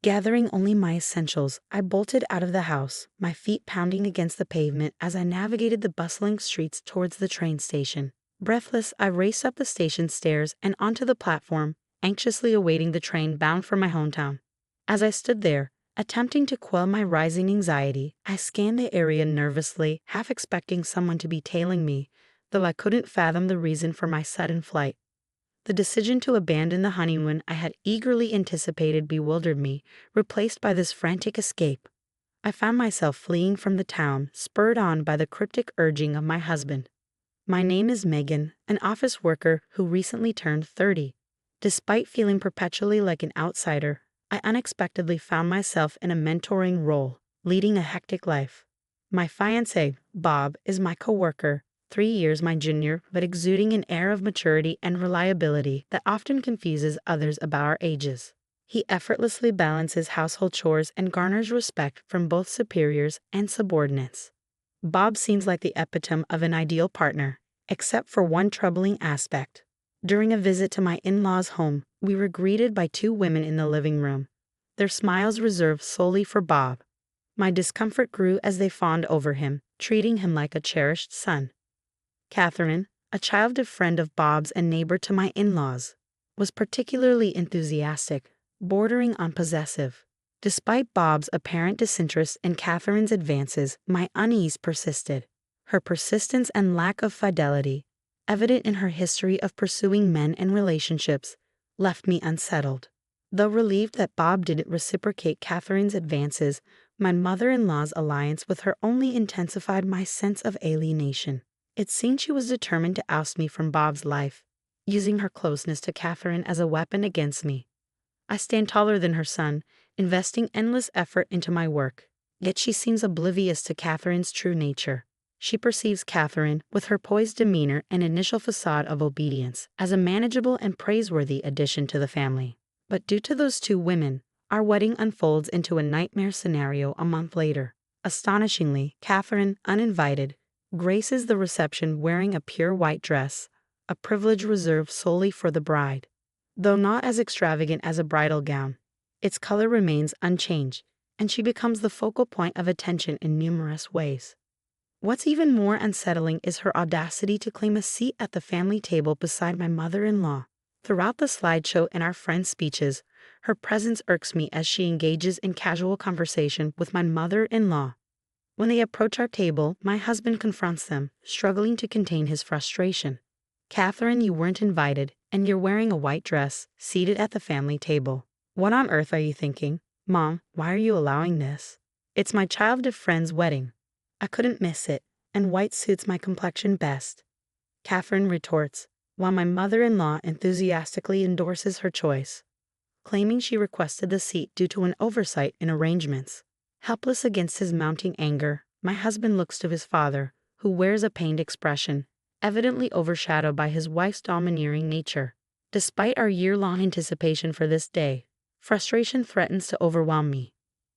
Gathering only my essentials, I bolted out of the house, my feet pounding against the pavement as I navigated the bustling streets towards the train station. Breathless, I raced up the station stairs and onto the platform, anxiously awaiting the train bound for my hometown. As I stood there, attempting to quell my rising anxiety, I scanned the area nervously, half expecting someone to be tailing me, though I couldn't fathom the reason for my sudden flight. The decision to abandon the honeymoon I had eagerly anticipated bewildered me, replaced by this frantic escape. I found myself fleeing from the town, spurred on by the cryptic urging of my husband. My name is Megan, an office worker who recently turned 30. Despite feeling perpetually like an outsider, I unexpectedly found myself in a mentoring role, leading a hectic life. My fiancé, Bob, is my coworker, 3 years my junior, but exuding an air of maturity and reliability that often confuses others about our ages. He effortlessly balances household chores and garners respect from both superiors and subordinates. Bob seems like the epitome of an ideal partner, except for one troubling aspect. During a visit to my in-laws' home, we were greeted by two women in the living room, their smiles reserved solely for Bob. My discomfort grew as they fawned over him, treating him like a cherished son. Catherine, a childhood friend of Bob's and neighbor to my in-laws, was particularly enthusiastic, bordering on possessive. Despite Bob's apparent disinterest in Catherine's advances, my unease persisted. Her persistence and lack of fidelity, evident in her history of pursuing men and relationships, left me unsettled. Though relieved that Bob didn't reciprocate Catherine's advances, my mother-in-law's alliance with her only intensified my sense of alienation. It seemed she was determined to oust me from Bob's life, using her closeness to Catherine as a weapon against me. I stand taller than her son, investing endless effort into my work, yet she seems oblivious to Catherine's true nature. She perceives Catherine, with her poised demeanor and initial facade of obedience, as a manageable and praiseworthy addition to the family. But due to those two women, our wedding unfolds into a nightmare scenario a month later. Astonishingly, Catherine, uninvited, graces the reception wearing a pure white dress, a privilege reserved solely for the bride. Though not as extravagant as a bridal gown, its color remains unchanged, and she becomes the focal point of attention in numerous ways. What's even more unsettling is her audacity to claim a seat at the family table beside my mother-in-law. Throughout the slideshow and our friends' speeches, her presence irks me as she engages in casual conversation with my mother-in-law. When they approach our table, my husband confronts them, struggling to contain his frustration. Catherine, you weren't invited, and you're wearing a white dress, seated at the family table. What on earth are you thinking? Mom, why are you allowing this? It's my childhood friend's wedding. I couldn't miss it, and white suits my complexion best. Catherine retorts, while my mother-in-law enthusiastically endorses her choice, claiming she requested the seat due to an oversight in arrangements. Helpless against his mounting anger, my husband looks to his father, who wears a pained expression, evidently overshadowed by his wife's domineering nature. Despite our year-long anticipation for this day, frustration threatens to overwhelm me.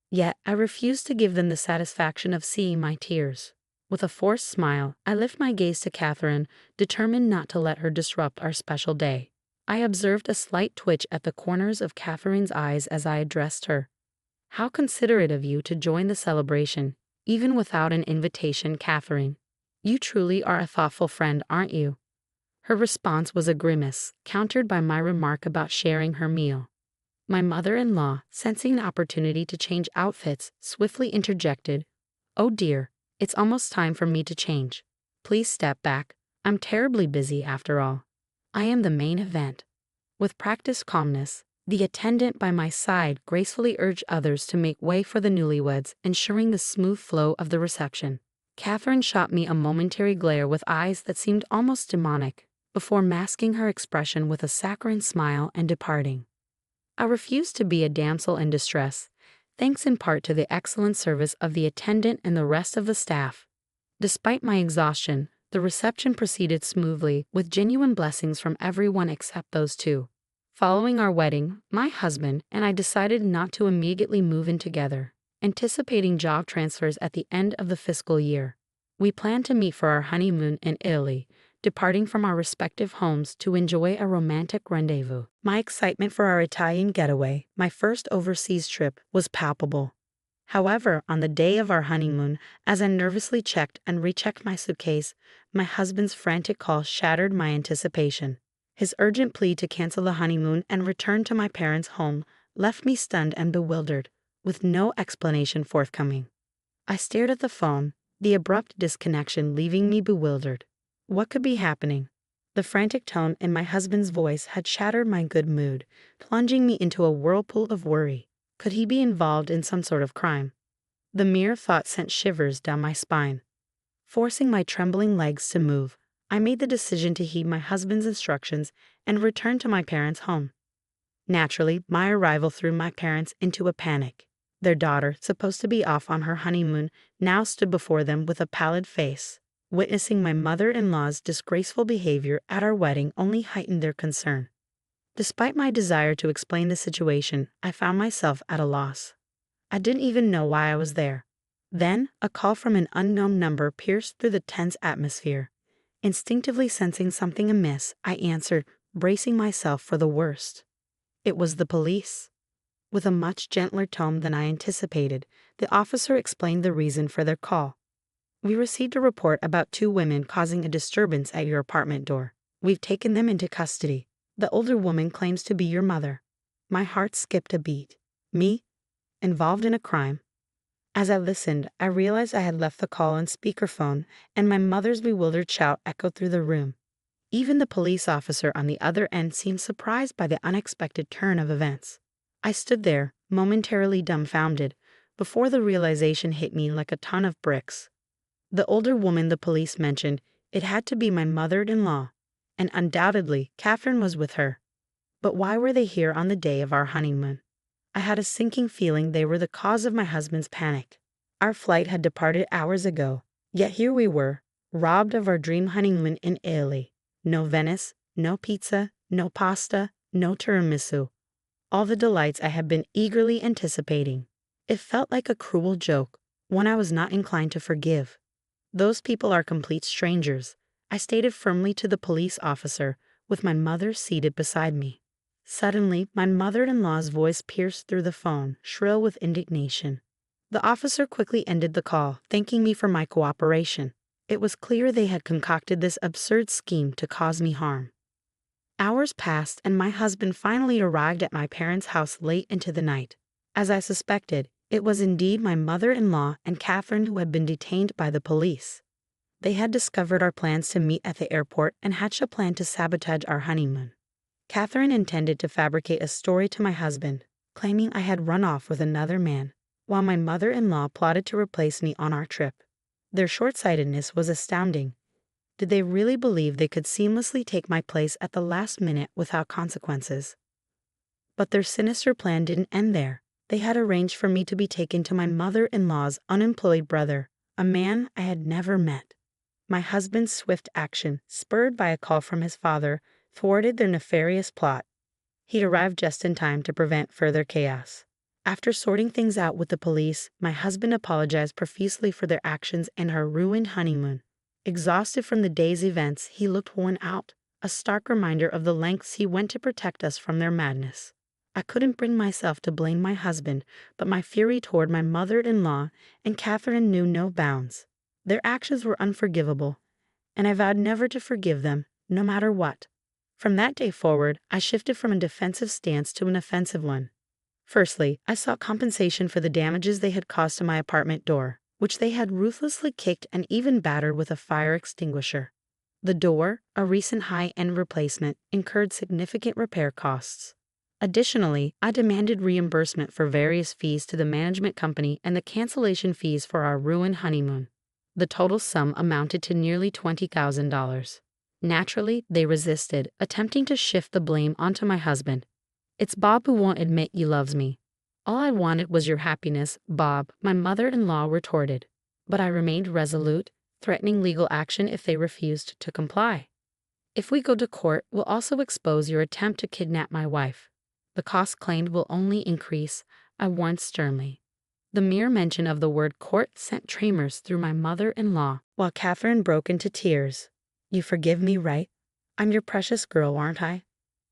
Yet I refuse to give them the satisfaction of seeing my tears. With a forced smile, I lift my gaze to Catherine, determined not to let her disrupt our special day. I observed a slight twitch at the corners of Catherine's eyes as I addressed her. How considerate of you to join the celebration, even without an invitation, Catherine. You truly are a thoughtful friend, aren't you? Her response was a grimace, countered by my remark about sharing her meal. My mother-in-law, sensing the opportunity to change outfits, swiftly interjected, "Oh dear, it's almost time for me to change. Please step back. I'm terribly busy after all. I am the main event." With practiced calmness, the attendant by my side gracefully urged others to make way for the newlyweds, ensuring the smooth flow of the reception. Catherine shot me a momentary glare with eyes that seemed almost demonic, before masking her expression with a saccharine smile and departing. I refused to be a damsel in distress, thanks in part to the excellent service of the attendant and the rest of the staff. Despite my exhaustion, the reception proceeded smoothly, with genuine blessings from everyone except those two. Following our wedding, my husband and I decided not to immediately move in together, anticipating job transfers at the end of the fiscal year. We planned to meet for our honeymoon in Italy, departing from our respective homes to enjoy a romantic rendezvous. My excitement for our Italian getaway, my first overseas trip, was palpable. However, on the day of our honeymoon, as I nervously checked and rechecked my suitcase, my husband's frantic call shattered my anticipation. His urgent plea to cancel the honeymoon and return to my parents' home left me stunned and bewildered, with no explanation forthcoming. I stared at the phone, the abrupt disconnection leaving me bewildered. What could be happening? The frantic tone in my husband's voice had shattered my good mood, plunging me into a whirlpool of worry. Could he be involved in some sort of crime? The mere thought sent shivers down my spine. Forcing my trembling legs to move, I made the decision to heed my husband's instructions and return to my parents' home. Naturally, my arrival threw my parents into a panic. Their daughter, supposed to be off on her honeymoon, now stood before them with a pallid face. Witnessing my mother-in-law's disgraceful behavior at our wedding only heightened their concern. Despite my desire to explain the situation, I found myself at a loss. I didn't even know why I was there. Then, a call from an unknown number pierced through the tense atmosphere. Instinctively sensing something amiss, I answered, bracing myself for the worst. It was the police. With a much gentler tone than I anticipated, the officer explained the reason for their call. "We received a report about 2 women causing a disturbance at your apartment door. We've taken them into custody. The older woman claims to be your mother." My heart skipped a beat. Me? Involved in a crime? As I listened, I realized I had left the call on speakerphone, and my mother's bewildered shout echoed through the room. Even the police officer on the other end seemed surprised by the unexpected turn of events. I stood there, momentarily dumbfounded, before the realization hit me like a ton of bricks. The older woman the police mentioned, it had to be my mother-in-law, and undoubtedly Catherine was with her. But why were they here on the day of our honeymoon? I had a sinking feeling they were the cause of my husband's panic. Our flight had departed hours ago, yet here we were, robbed of our dream honeymoon in Italy. No Venice, no pizza, no pasta, no tiramisu. All the delights I had been eagerly anticipating. It felt like a cruel joke, one I was not inclined to forgive. "Those people are complete strangers," I stated firmly to the police officer, with my mother seated beside me. Suddenly, my mother-in-law's voice pierced through the phone, shrill with indignation. The officer quickly ended the call, thanking me for my cooperation. It was clear they had concocted this absurd scheme to cause me harm. Hours passed, and my husband finally arrived at my parents' house late into the night. As I suspected, it was indeed my mother-in-law and Catherine who had been detained by the police. They had discovered our plans to meet at the airport and hatched a plan to sabotage our honeymoon. Catherine intended to fabricate a story to my husband, claiming I had run off with another man, while my mother-in-law plotted to replace me on our trip. Their short-sightedness was astounding. Did they really believe they could seamlessly take my place at the last minute without consequences? But their sinister plan didn't end there. They had arranged for me to be taken to my mother-in-law's unemployed brother, a man I had never met. My husband's swift action, spurred by a call from his father, thwarted their nefarious plot. He arrived just in time to prevent further chaos. After sorting things out with the police, my husband apologized profusely for their actions and our ruined honeymoon. Exhausted from the day's events, he looked worn out, a stark reminder of the lengths he went to protect us from their madness. I couldn't bring myself to blame my husband, but my fury toward my mother-in-law and Catherine knew no bounds. Their actions were unforgivable, and I vowed never to forgive them, no matter what. From that day forward, I shifted from a defensive stance to an offensive one. Firstly, I sought compensation for the damages they had caused to my apartment door, which they had ruthlessly kicked and even battered with a fire extinguisher. The door, a recent high-end replacement, incurred significant repair costs. Additionally, I demanded reimbursement for various fees to the management company and the cancellation fees for our ruined honeymoon. The total sum amounted to nearly $20,000. Naturally, they resisted, attempting to shift the blame onto my husband. "It's Bob who won't admit he loves me." "All I wanted was your happiness, Bob," my mother-in-law retorted. But I remained resolute, threatening legal action if they refused to comply. "If we go to court, we'll also expose your attempt to kidnap my wife. The cost claimed will only increase," I warned sternly. The mere mention of the word court sent tremors through my mother-in-law, while Catherine broke into tears. You forgive me, right? I'm your precious girl, aren't I?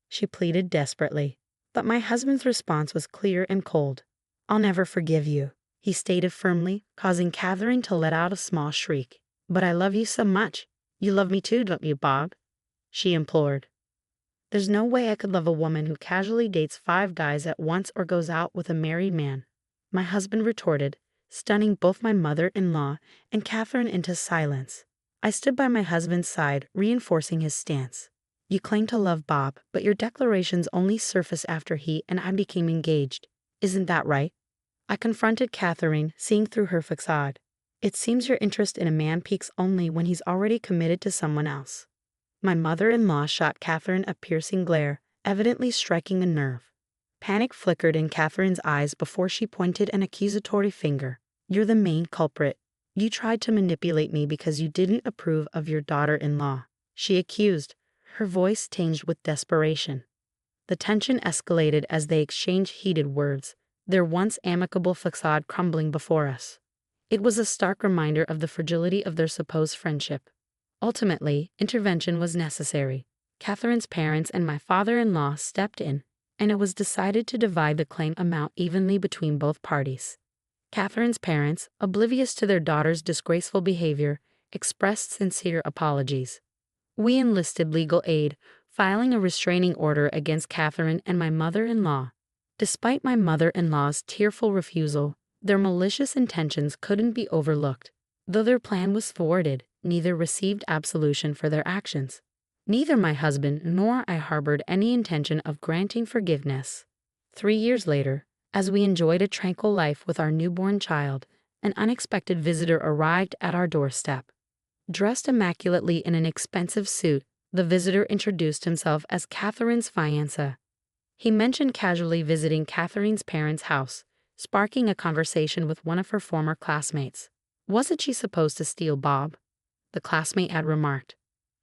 She pleaded desperately. But my husband's response was clear and cold. I'll never forgive you, he stated firmly, causing Catherine to let out a small shriek. But I love you so much. You love me too, don't you, Bob? She implored. There's no way I could love a woman who casually dates 5 guys at once or goes out with a married man, my husband retorted, stunning both my mother-in-law and Catherine into silence. I stood by my husband's side, reinforcing his stance. You claim to love Bob, but your declarations only surfaced after he and I became engaged. Isn't that right? I confronted Catherine, seeing through her facade. It seems your interest in a man peaks only when he's already committed to someone else. My mother-in-law shot Catherine a piercing glare, evidently striking a nerve. Panic flickered in Catherine's eyes before she pointed an accusatory finger. You're the main culprit. You tried to manipulate me because you didn't approve of your daughter-in-law, she accused, her voice tinged with desperation. The tension escalated as they exchanged heated words, their once amicable facade crumbling before us. It was a stark reminder of the fragility of their supposed friendship. Ultimately, intervention was necessary. Catherine's parents and my father-in-law stepped in, and it was decided to divide the claim amount evenly between both parties. Catherine's parents, oblivious to their daughter's disgraceful behavior, expressed sincere apologies. We enlisted legal aid, filing a restraining order against Catherine and my mother-in-law. Despite my mother-in-law's tearful refusal, their malicious intentions couldn't be overlooked. Though their plan was thwarted, neither received absolution for their actions. Neither my husband nor I harbored any intention of granting forgiveness. 3 years later, as we enjoyed a tranquil life with our newborn child, an unexpected visitor arrived at our doorstep. Dressed immaculately in an expensive suit, the visitor introduced himself as Catherine's fiancé. He mentioned casually visiting Catherine's parents' house, sparking a conversation with one of her former classmates. Wasn't she supposed to steal Bob? The classmate had remarked.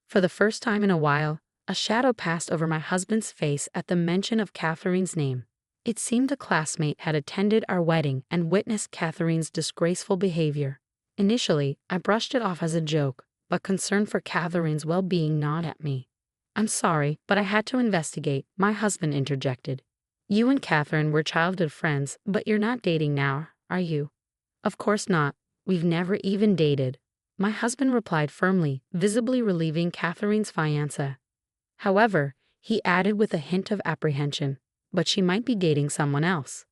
For the first time in a while, a shadow passed over my husband's face at the mention of Catherine's name. It seemed the classmate had attended our wedding and witnessed Catherine's disgraceful behavior. Initially, I brushed it off as a joke, but concern for Catherine's well-being gnawed at me. I'm sorry, but I had to investigate, my husband interjected. You and Catherine were childhood friends, but you're not dating now, are you? Of course not. We've never even dated. My husband replied firmly, visibly relieving Catherine's fiancé. However, he added with a hint of apprehension, but she might be dating someone else.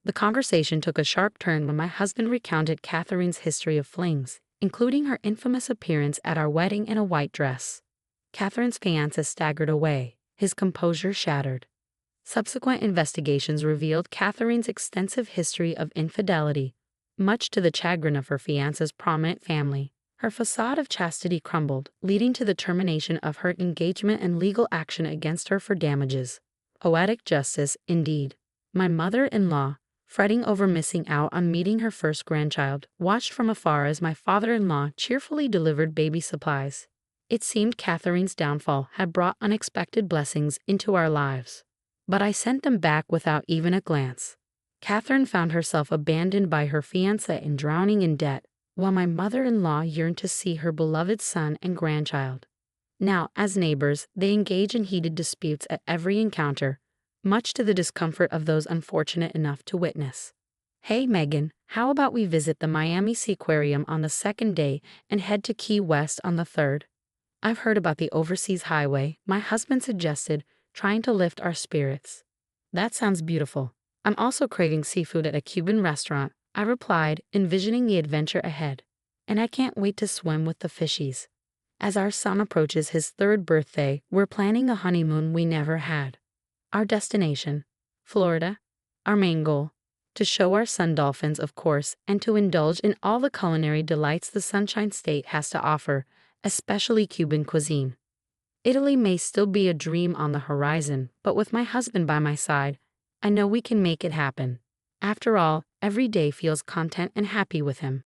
The conversation took a sharp turn when my husband recounted Catherine's history of flings, including her infamous appearance at our wedding in a white dress. Catherine's fiancé staggered away, his composure shattered. Subsequent investigations revealed Catherine's extensive history of infidelity, much to the chagrin of her fiancé's prominent family. Her facade of chastity crumbled, leading to the termination of her engagement and legal action against her for damages. Poetic justice, indeed. My mother-in-law, fretting over missing out on meeting her first grandchild, watched from afar as my father-in-law cheerfully delivered baby supplies. It seemed Catherine's downfall had brought unexpected blessings into our lives. But I sent them back without even a glance. Catherine found herself abandoned by her fiancé and drowning in debt, while my mother-in-law yearned to see her beloved son and grandchild. Now, as neighbors, they engage in heated disputes at every encounter, much to the discomfort of those unfortunate enough to witness. Hey Megan, how about we visit the Miami Seaquarium on the 2nd day and head to Key West on the 3rd? I've heard about the overseas highway, my husband suggested, trying to lift our spirits. That sounds beautiful. I'm also craving seafood at a Cuban restaurant, I replied, envisioning the adventure ahead. And I can't wait to swim with the fishies. As our son approaches his 3rd birthday, we're planning a honeymoon we never had. Our destination, Florida. Our main goal, to show our son dolphins, of course, and to indulge in all the culinary delights the Sunshine State has to offer, especially Cuban cuisine. Italy may still be a dream on the horizon, but with my husband by my side, I know we can make it happen. After all, every day feels content and happy with him.